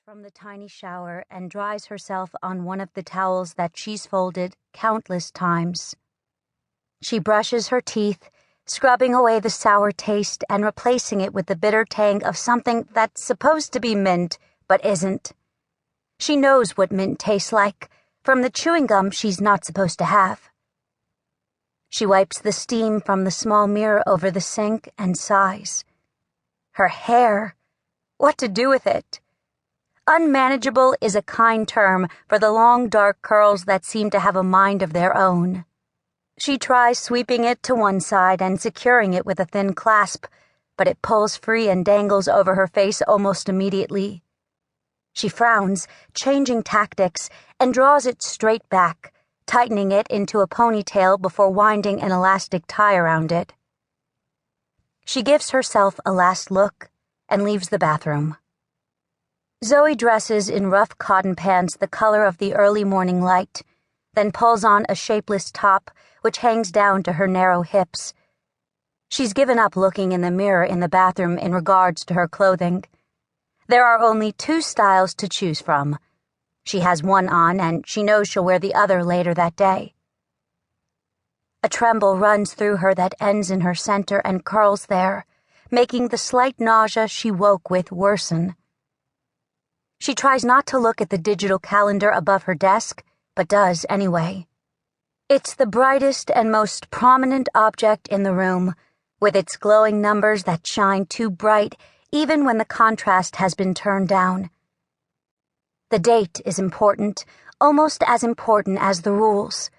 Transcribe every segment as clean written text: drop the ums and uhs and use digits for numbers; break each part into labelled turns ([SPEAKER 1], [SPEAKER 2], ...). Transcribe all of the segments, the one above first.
[SPEAKER 1] from the tiny shower and dries herself on one of the towels that she's folded countless times. She brushes her teeth, scrubbing away the sour taste and replacing it with the bitter tang of something that's supposed to be mint but isn't. She knows what mint tastes like from the chewing gum she's not supposed to have. She wipes the steam from the small mirror over the sink and sighs. Her hair. What to do with it? Unmanageable is a kind term for the long dark curls that seem to have a mind of their own. She tries sweeping it to one side and securing it with a thin clasp, but it pulls free and dangles over her face almost immediately. She frowns, changing tactics, and draws it straight back, tightening it into a ponytail before winding an elastic tie around it. She gives herself a last look and leaves the bathroom. Zoey dresses in rough cotton pants the color of the early morning light, then pulls on a shapeless top which hangs down to her narrow hips. She's given up looking in the mirror in the bathroom in regards to her clothing. There are only two styles to choose from. She has one on, and she knows she'll wear the other later that day. A tremble runs through her that ends in her center and curls there, making the slight nausea she woke with worsen. She tries not to look at the digital calendar above her desk, but does anyway. It's the brightest and most prominent object in the room, with its glowing numbers that shine too bright even when the contrast has been turned down. The date is important, almost as important as the rules.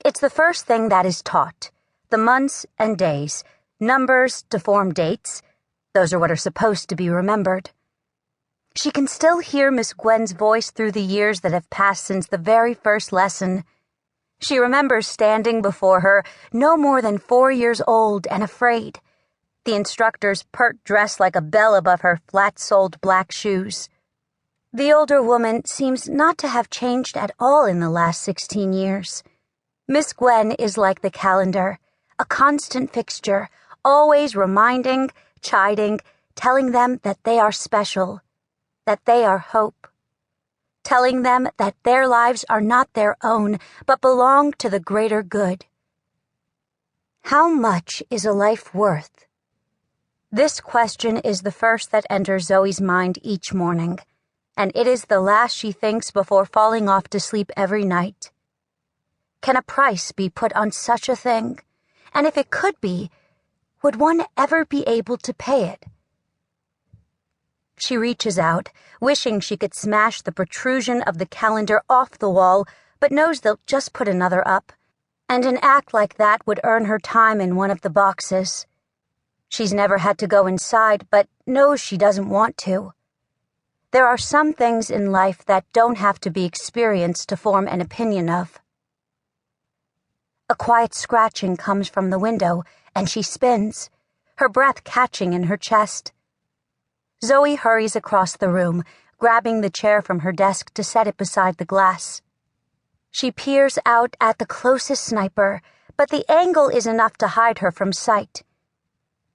[SPEAKER 1] It's the first thing that is taught, the months and days, numbers to form dates. Those are what are supposed to be remembered. She can still hear Miss Gwen's voice through the years that have passed since the very first lesson. She remembers standing before her, no more than 4 years old and afraid, the instructor's pert dress like a bell above her flat-soled black shoes. The older woman seems not to have changed at all in the last 16 years. Miss Gwen is like the calendar, a constant fixture, always reminding, chiding, telling them that they are special, that they are hope, telling them that their lives are not their own, but belong to the greater good. How much is a life worth? This question is the first that enters Zoey's mind each morning, and it is the last she thinks before falling off to sleep every night. Can a price be put on such a thing? And if it could be, would one ever be able to pay it? She reaches out, wishing she could smash the protrusion of the calendar off the wall, but knows they'll just put another up, and an act like that would earn her time in one of the boxes. She's never had to go inside, but knows she doesn't want to. There are some things in life that don't have to be experienced to form an opinion of. A quiet scratching comes from the window, and she spins, her breath catching in her chest. Zoey hurries across the room, grabbing the chair from her desk to set it beside the glass. She peers out at the closest sniper, but the angle is enough to hide her from sight.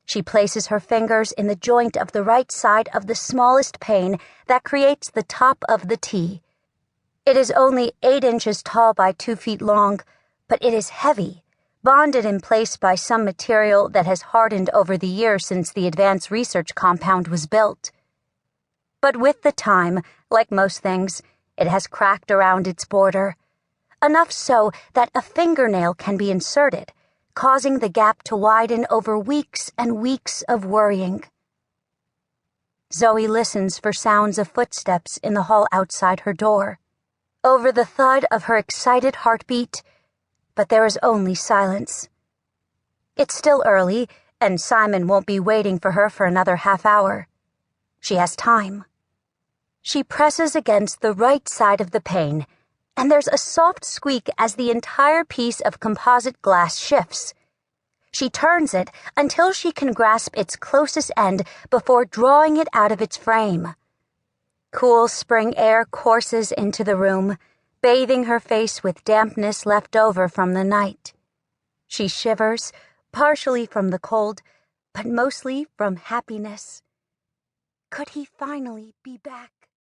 [SPEAKER 1] She places her fingers in the joint of the right side of the smallest pane that creates the top of the T. It is only 8 inches tall by 2 feet long, but it is heavy, bonded in place by some material that has hardened over the years since the advanced research compound was built. But with the time, like most things, it has cracked around its border, enough so that a fingernail can be inserted, causing the gap to widen over weeks and weeks of worrying. Zoey listens for sounds of footsteps in the hall outside her door, over the thud of her excited heartbeat, but there is only silence. It's still early, and Simon won't be waiting for her for another half hour. She has time. She presses against the right side of the pane, and there's a soft squeak as the entire piece of composite glass shifts. She turns it until she can grasp its closest end before drawing it out of its frame. Cool spring air courses into the room, bathing her face with dampness left over from the night. She shivers, partially from the cold, but mostly from happiness. Could he finally be back?